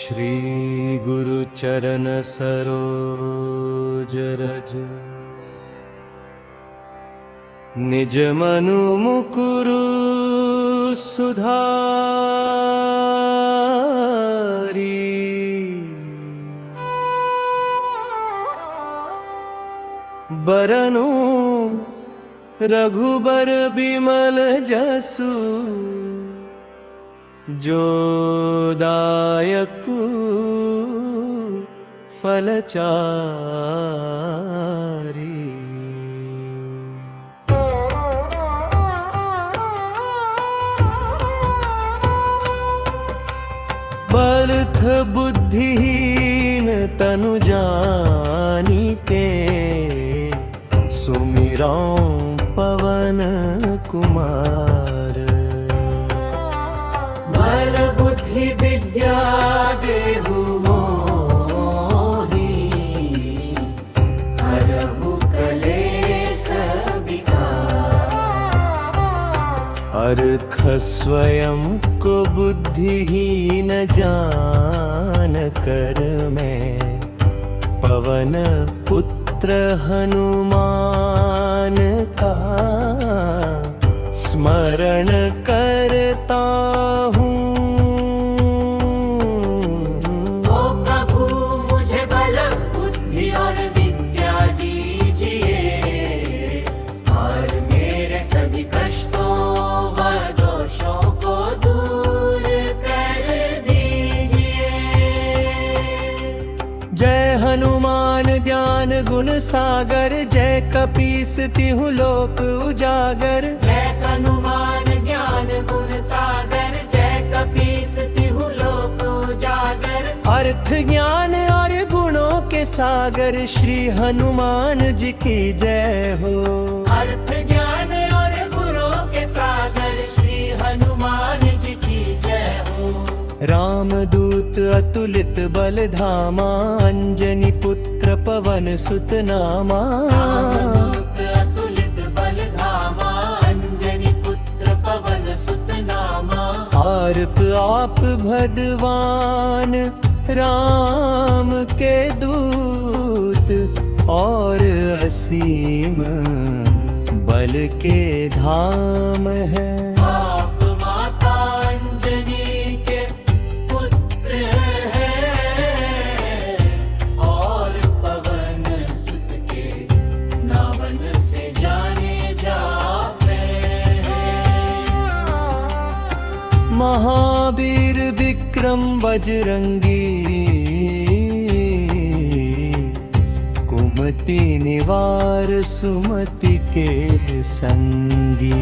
श्री गुरु चरण सरोज रज निज मनु मुकुरु सुधारी। बरनु रघुबर बिमल जसु जो दायक फलचारी। बलथ बुद्धिहीन तनु जानिके सुमिरौं पवन कुमार। बल बुद्धि विद्या देहु मोहि हरहु कलेश विकार। अर्थ स्वयं को बुद्धिहीन जान कर मैं पवन पुत्र हनुमान का स्मरण करता हूँ। ओ प्रभु मुझे बल बुद्धि और विद्या दीजिए और मेरे सभी कष्टों व दोषों को दूर कर दीजिए। जय हनुमान ज्ञान गुण सागर जय कपीस तिहु लोक उजागर। जय हनुमान ज्ञान गुण सागर जय कपीस तिहु लोक उजागर। अर्थ ज्ञान और गुणों के सागर श्री हनुमान जी की जय हो। अर्थ ज्ञान और गुणों के सागर श्री हनुमान जी की जय हो। रामदूत अतुलित बल धामा अंजनी पुत्र पवन सुत नामा। रामदूत अतुलित बल धामा अंजनी पुत्र पवन सुत नामा। आरप आप भगवान राम के दूत और असीम बल के धाम है। आप माता अंजनी के पुत्र हैं और पवन सुत के नावन से जाने जाते हैं। महावीर विक्रम बजरंगी कुमति निवार सुमति के संगी।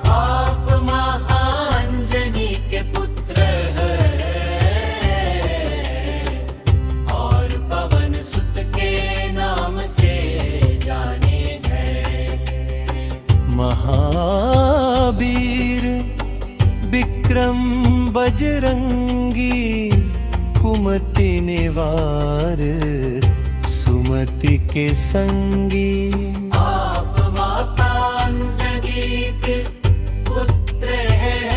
आप महाअंजनी के पुत्र हैं और पवन सुत के नाम से जाने जय। महावीर विक्रम बजरंगी कुमति निवार सुमति के संगी। आप माता अंजनी के पुत्र हैं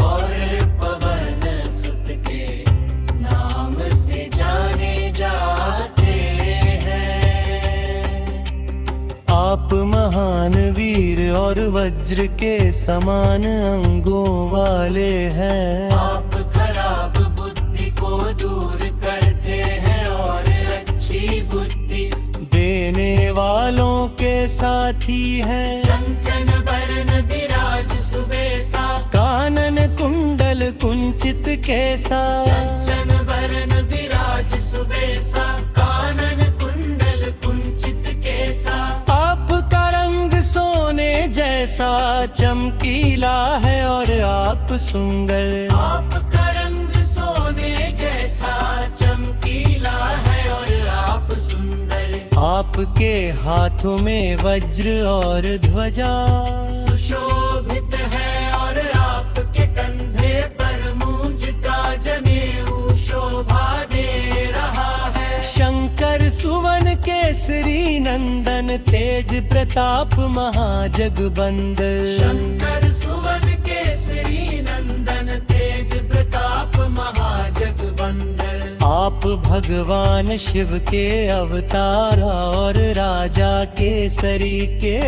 और पवन सुत के नाम से जाने जाते हैं। आप महान वीर और वज्र के समान अंगों वाले हैं। आप खराब बुद्धि को दूर करते हैं और अच्छी बुद्धि देने वालों के साथी हैं। चंचन बरन विराज सुबेसा। कानन कुंडल कुंचित कैसा। चंचन बरन विराज सुबेसा। कानन कुंडल कुंचित केसा। आपका रंग सोने जैसा चमकीला है और आप सुंदर। आपका रंग सोने जैसा चमकीला है और आप सुंदर। आपके हाथों में वज्र और ध्वजा सुशोभित है और आपके कंधे पर मूंज का जनेऊ शोभा दे रहा है। शंकर सुवन केसरी नंदन तेज प्रताप महाजगबंद। शंकर सुवन केसरी नंदन तेज प्रताप आप भगवान शिव के अवतार और राजा केसरी के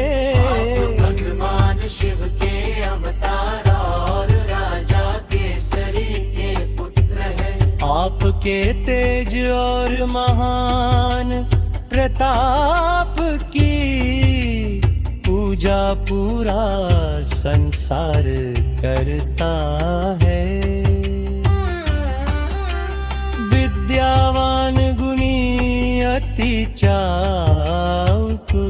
भगवान शिव के अवतार और राजा केसरी के पुत्र हैं। आपके तेज और महान प्रताप की पूजा पूरा संसार करता है। विद्यावान गुणी अति चातुर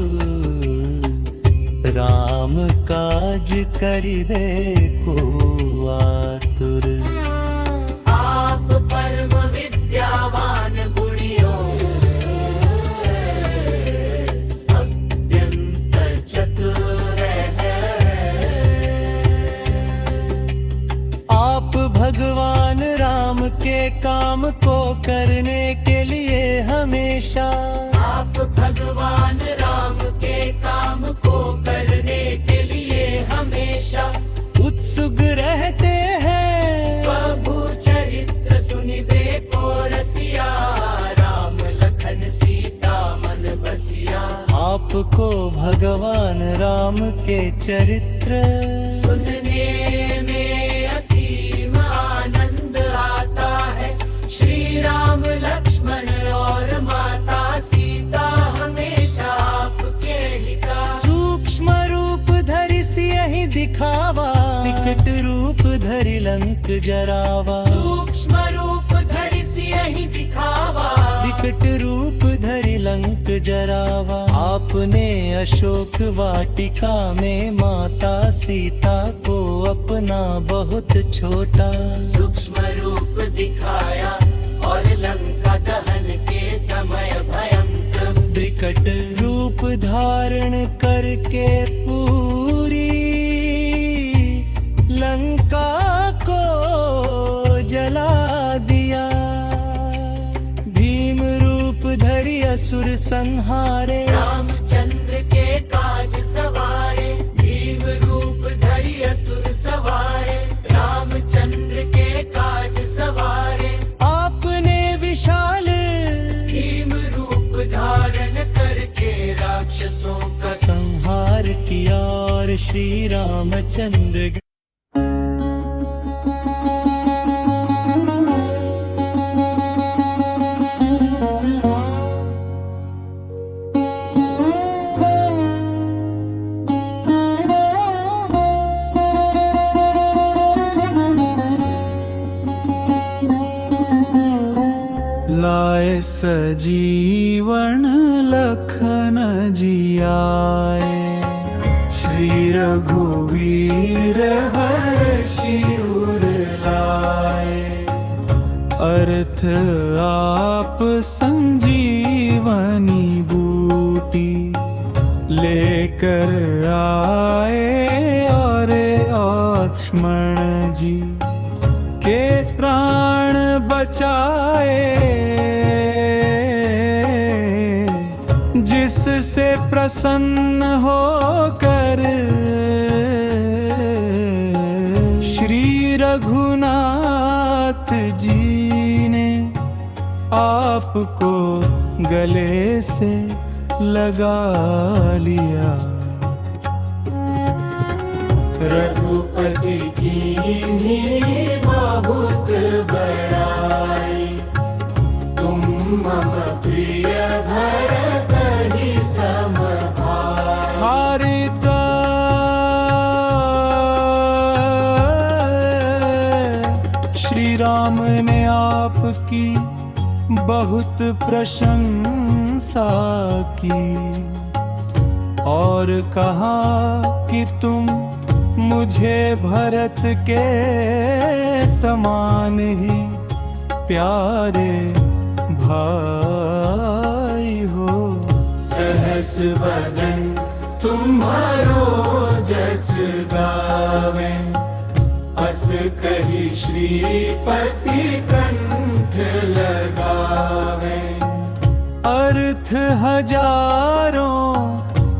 राम काज करिबे को आतुर। आप परम विद्यावान गुणियों अत्यंत चतुर हैं। आप भगवान राम के काम को करने के लिए हमेशा आप भगवान राम के काम को करने के लिए हमेशा उत्सुक रहते हैं। प्रभु चरित्र सुनिबे को रसिया, राम लखन सीता मन बसिया। आपको भगवान राम के चरित्र सुनने में असीम आनंद आता है। श्री राम लक्ष्मण और माता सीता हमेशा आपके हिता। सूक्ष्म रूप धरि सियहि दिखावा, विकट रूप धरि लंक जरावा। सूक्ष्म रूप धरि सियहि दिखावा, विकट रूप धरि लंक जरावा। आपने अशोक वाटिका में माता सीता को अपना बहुत छोटा सूक्ष्म रूप दिखाया और लंका दहन के समय भयंकर विकट रूप धारण करके पूरी लंका को जला दिया। भीम रूप धरि असुर संहारे, रामचंद्र के काज सवारे। भीम रूप धरि असुर सवारे, रामचंद्र के काज सवारे। आपने विशाल भीम रूप धारण करके राक्षसों का संहार किया और श्री रामचंद्र लाए सजीवन लखन जियाए। श्री रघुवीर हर्षि उर लाए। अर्थ आप संजीवनी बूटी लेकर आए और लक्ष्मण जी के प्राण बचाए। जिससे प्रसन्न होकर श्री रघुनाथ जी ने आपको गले से लगा लिया। रघुपति की बहुत बड़ाई, तुम मम प्रिय भरत ही सम भाई। हारिता श्री राम ने आपकी बहुत प्रशंसा की और कहा कि तुम मुझे भरत के समान ही प्यारे भाई हो। सहस बदन तुम्हारो जस गावे, अस कही श्रीपति कंठ लगावे। अर्थ हजारों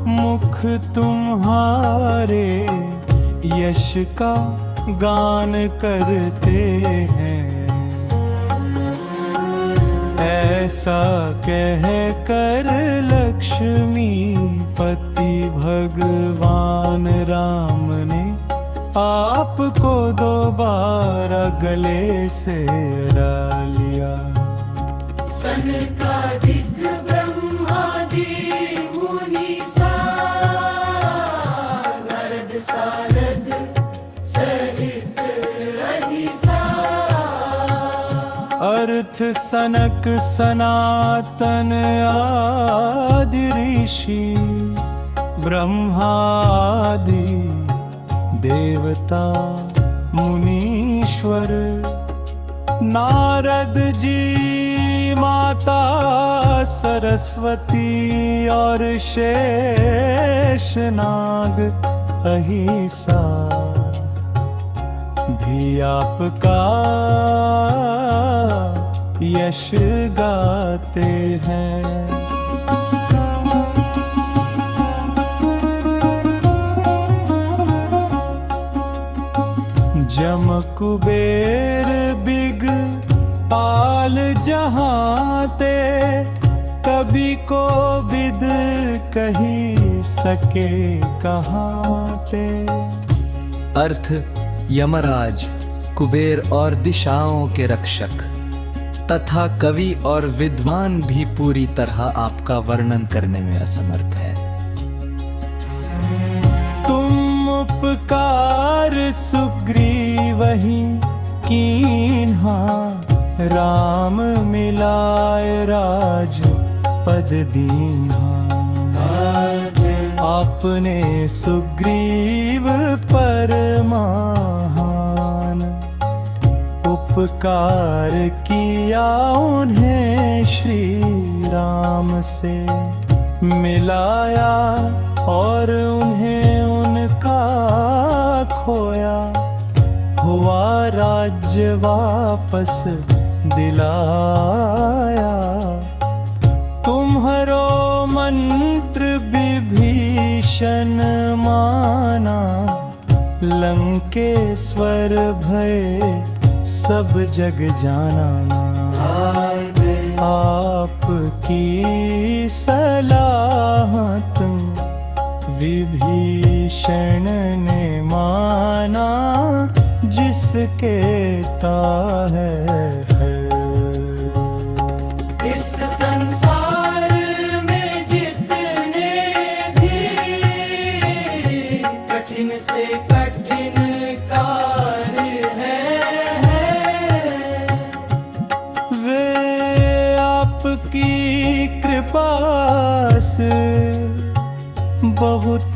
मुख तुम्हारे यश का गान करते हैं। ऐसा कह कर लक्ष्मी पति भगवान राम ने आपको दोबारा गले से ला लिया। सनकादिक ब्रह्मादि मुनि सा नारद सारद सहित अहिसा। अर्थ सनक सनातन आदि ऋषि ब्रह्मादि देवता मुनीश्वर नारद जी माता सरस्वती और शेष नाग अहिसा भी आपका यश गाते हैं। जम कुबेर बिग पाल जहाते कभी को विद कही सके कहाते। अर्थ यमराज, कुबेर और दिशाओं के रक्षक तथा कवि और विद्वान भी पूरी तरह आपका वर्णन करने में असमर्थ है। तुम उपकार सुग्रीवहि कीन्हा राम मिलाए राज पद दीन्हा। आपने सुग्रीव पर महान उपकार किया उन्हें श्री राम से मिलाया और उन्हें उनका खोया हुआ राज्य वापस दिलाया। तुम्हारो मंत्र विभीषण माना लंकेश्वर भय सब जग जाना। आपकी सलाह तुम विभीषण ने माना जिसके ताहे है। इस संसार में जितने भी कठिन से कठिन कार्य है वे आपकी कृपा से बहुत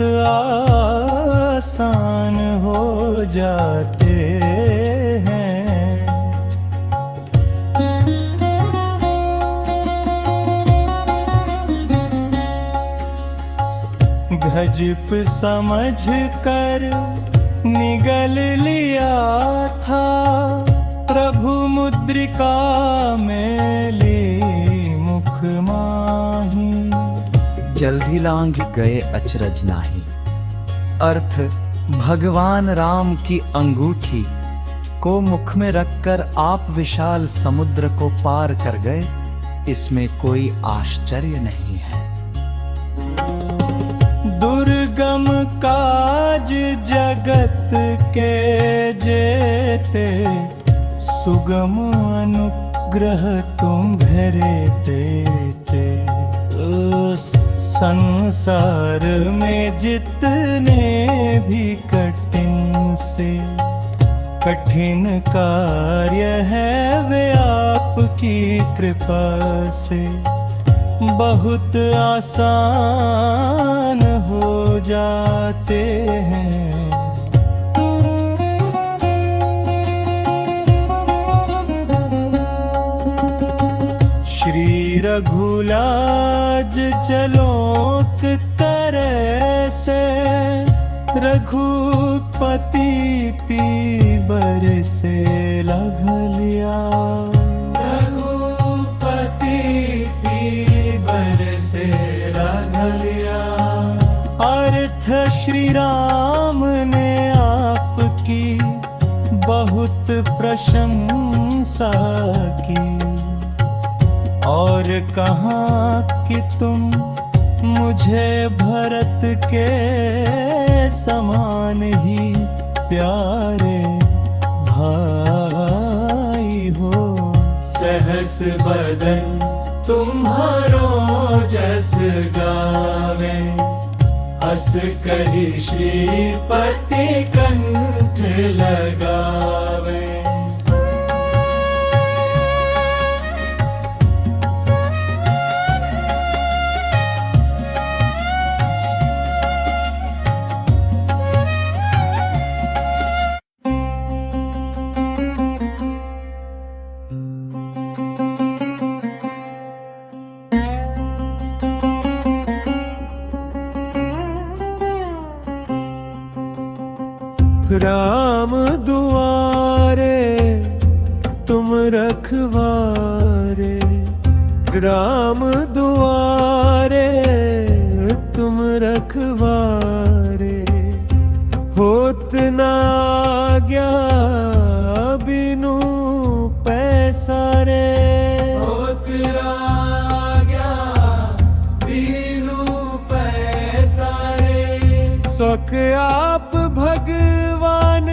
आसान हो जाते हैं। गजब समझ कर निगल लिया था प्रभु मुद्रिका में ली मुख माही। जल्दी लांघ गए अचरज नाही। अर्थ भगवान राम की अंगूठी को मुख में रखकर आप विशाल समुद्र को पार कर गए, इसमें कोई आश्चर्य नहीं है। दुर्गम काज जगत के जेते सुगम अनुग्रह तुम्हारे देते। उस संसार में जितने भी कठिन से कठिन कार्य है वे आपकी कृपा से बहुत आसान हो जाते हैं। श्री रघुलाज जलोक करे से रघुपति पीबर से लघ लिया। रघुपति पीबर से लघ लिया। अर्थ श्री राम ने आपकी बहुत प्रशंसा की। और कहा कि तुम मुझे भरत के समान ही प्यारे भाई हो। सहस बदन तुम्हारो जस गावे, हस कही श्रीपति कंठ लगावे। राम दुआरे तुम रखवारे, राम दुआरे तुम रखवारे, होत ना आज्ञा बिनु पैसारे, होत आज्ञा बिनु पैसारे। सुख आप भगवान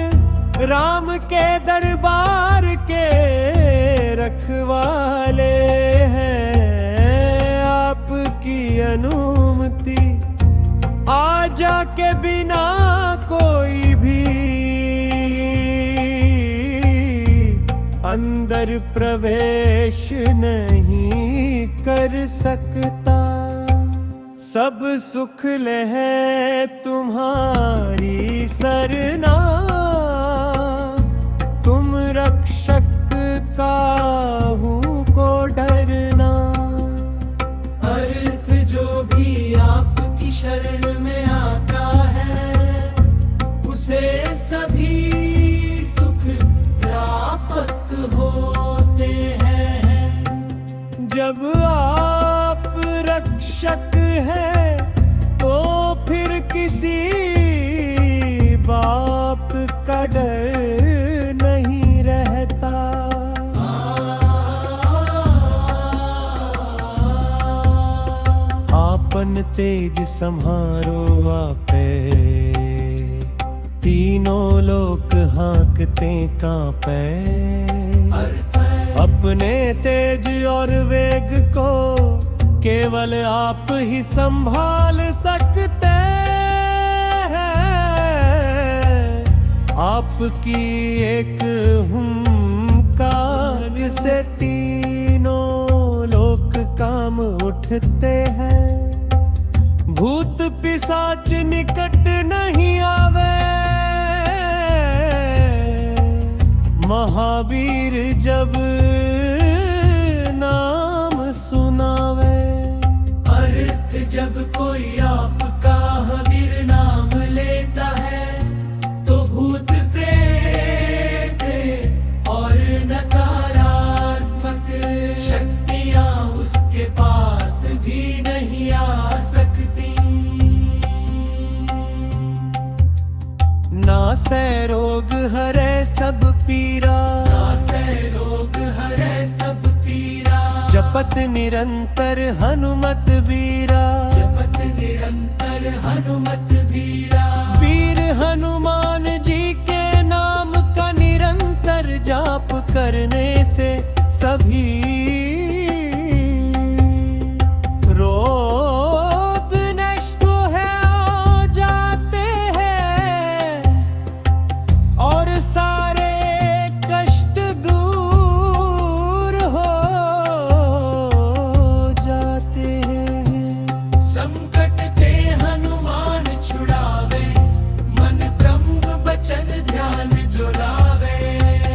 राम के दरबार के रखवाले हैं। आपकी अनुमति आजा के बिना कोई भी अंदर प्रवेश नहीं कर सकता। सब सुख लहे तुम्हारी सरना, तुम रक्षक काहू को डरना। अर्थ जो भी आपकी शरण में आता है, उसे सभी सुख प्राप्त होते हैं। जब आप रक्षक है तो फिर किसी बात का डर नहीं रहता। आपन तेज संहारो आपे, तीनों लोक हाँकते कांपे। अपने तेज और वेग को केवल आप ही संभाल सकते हैं। आपकी एक हुंकार से तीनों लोक काम उठते हैं। भूत पिशाच निकट नहीं आवे, महावीर जब नाम सुनावे। अर्थ जब कोई आपका वीर नाम लेता है, तो भूत प्रेत और नकारात्मक शक्तियां उसके पास भी नहीं आ सकती। नासै रोग हरै सब पीरा, नासै रोग हरै सब पीरा। जपत निरंतर हनुमत वीरा, जपत निरंतर हनुमत वीरा। वीर हनुमान जी के नाम का निरंतर जाप करने से सभी रोग नष्ट हो जाते हैं और सारे कष्ट दूर हो जाते हैं। संकट ते हनुमान छुड़ावे, मन ब्रह्म बचन ध्यान जुलावे।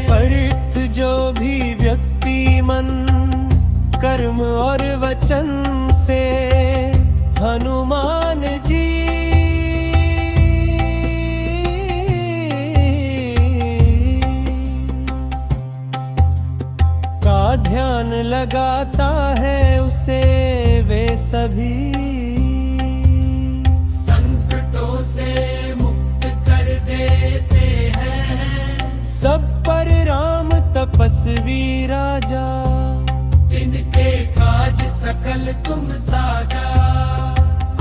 परित जो भी व्यक्ति मन कर्म और वचन से हनुमान जी का ध्यान लगाता है, उसे वे सभी संकटों से मुक्त कर देते हैं। सब पर राम तपस्वी राजा, तिनके का सकल तुम साजा।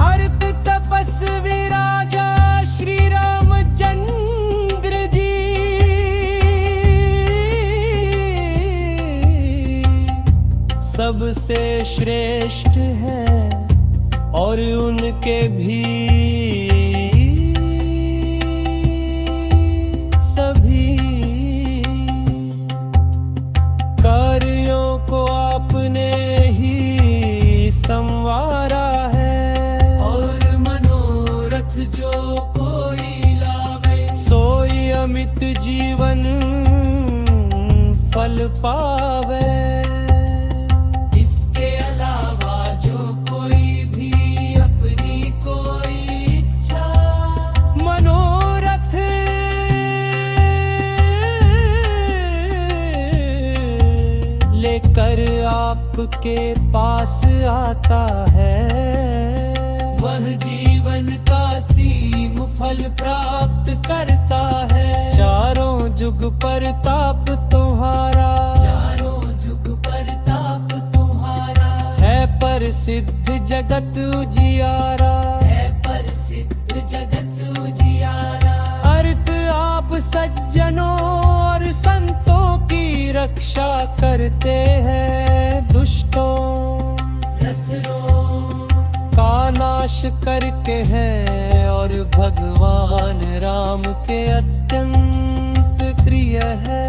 अर्थ तपस्वी राजा श्री रामचंद्र जी, सबसे श्रेष्ठ है और उनके भी सभी कार्यों को आपने ही संवारा है। और मनोरथ जो कोई लावे, सोई अमित जीवन फल पावे। इसके अलावा जो कोई भी अपनी कोई इच्छा, मनोरथ लेकर आपके पास आता है, वह जीवन का सीम फल प्राप्त करता है। चारों जुग परताप तुम्हारा, चारों जुग परताप तुम्हारा, है प्रसिद्ध जगत उजियारा। है प्रसिद्ध जगत उजियारा। अर्थ आप सज्जनों और संतों की रक्षा करते हैं, दुष्टों रसरों का नाश करके है, और भगवान राम के अत्यंत प्रिय है।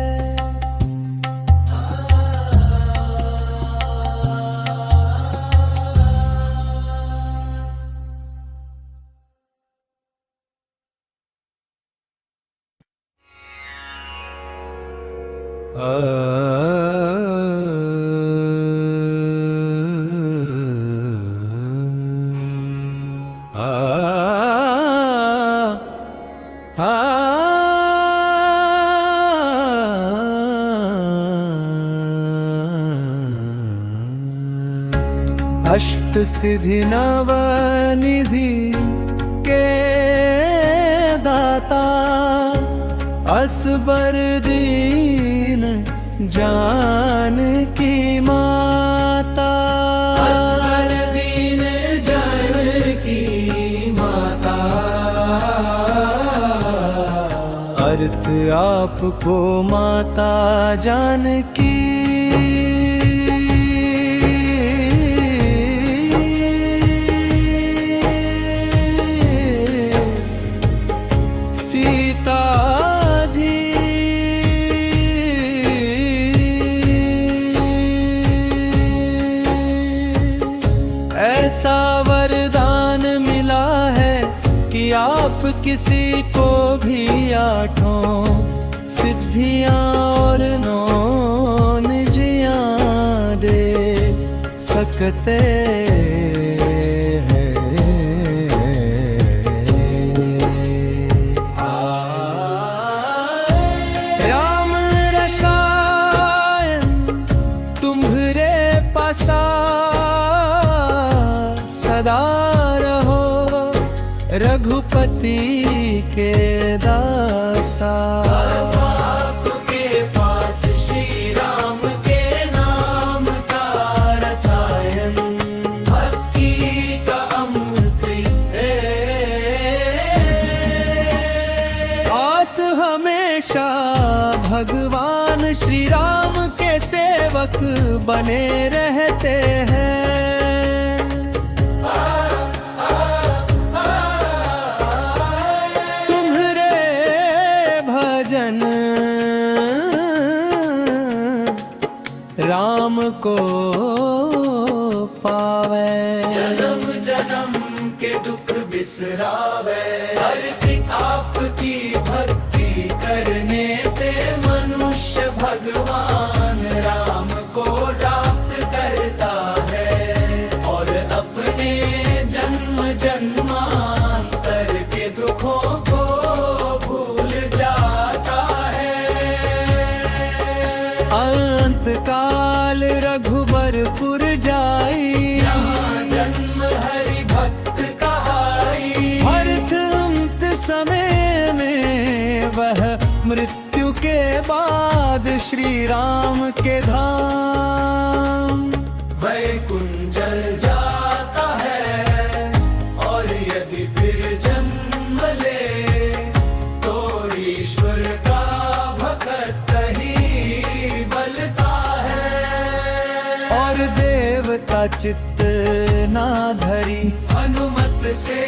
अष्ट सिद्धि नव निधि के दाता, असबर दीन जानकी माता। असबर दीन जानकी माता। अर्थ आपको माता जानकी, सीता जी ऐसा वरदान मिला है कि आप किसी को भी आठों सिद्धियां और नौ निजियां दे सकते हैं। राम रसायन तुम्हरे पासा, सदा रहो रघुपति के दासा। आपके पास श्री राम के नाम का रसायन, भक्ति का अमृत है। आप हमेशा भगवान श्री राम के सेवक बने रहते हैं। राम को पावे, जन्म जन्म के दुख बिसरावे। अर्जित आपकी भक्ति करने से मनुष्य भगवान राम को प्राप्त करता है, और अपने जन्म जन्मांतर के दुखों को भूल जाता है। अंत काल रघुबरपुर जाई, जहाँ जन्म हरि भक्त कहाई। अर्थ अंत समय में वह मृत्यु के बाद श्री राम के धाम वैकुंजल जाता है, और यदि फिर जन्म ले तो ईश्वर का भक्त ही बलता है। और देवता चित्त ना धरी, हनुमत से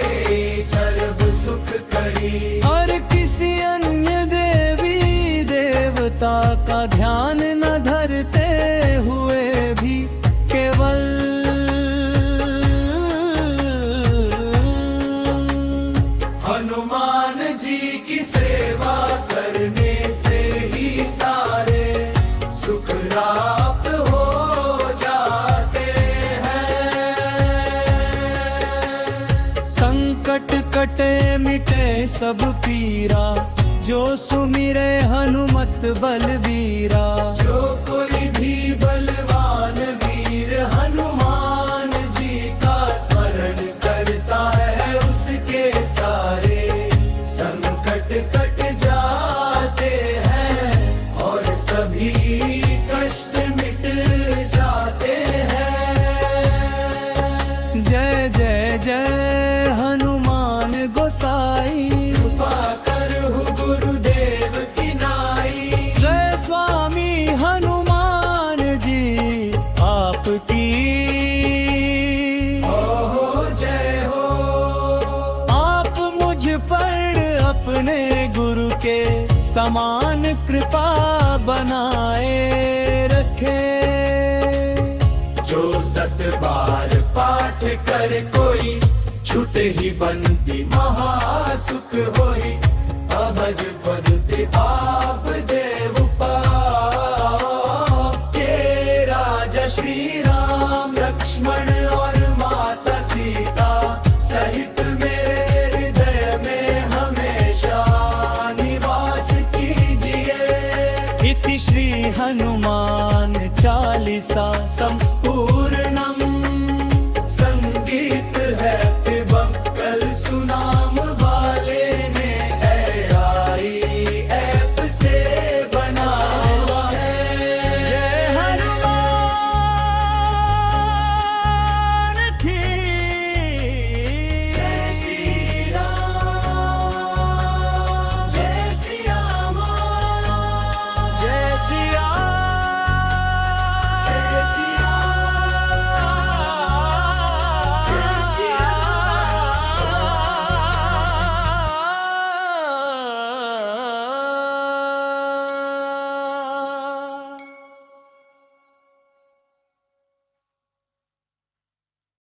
सर्व सुख करी। और किसी अन्य देवी देवता का ध्यान न धरते हुए भी केवल हनुमान जी की सेवा करने से ही सारे सुख प्राप्त हो जाते हैं। संकट कटे मिटे सब पीरा, जो सुमिरे हनुमत बलबीरा। जो कोई भी बलवान वीर हनुमान जी का स्मरण करता है, उसके सारे संकट कट जाते हैं और सभी कष्ट मिट जाते हैं। जय जय जय हनुमान गोसाई, कृपा करहु गुरुदेव की नाई। जय स्वामी हनुमान जी आपकी। हो जय हो। आप मुझ पर अपने गुरु के समान कृपा बनाए रखे। जो 7 बार पाठ कर कोई, छुट ही बंदी महासुख होई। अभज पद ते आप देव पाओ, के राजा श्री राम लक्ष्मण और माता सीता सहित मेरे हृदय में हमेशा निवास कीजिए। इति श्री हनुमान चालीसा संपूर्णम।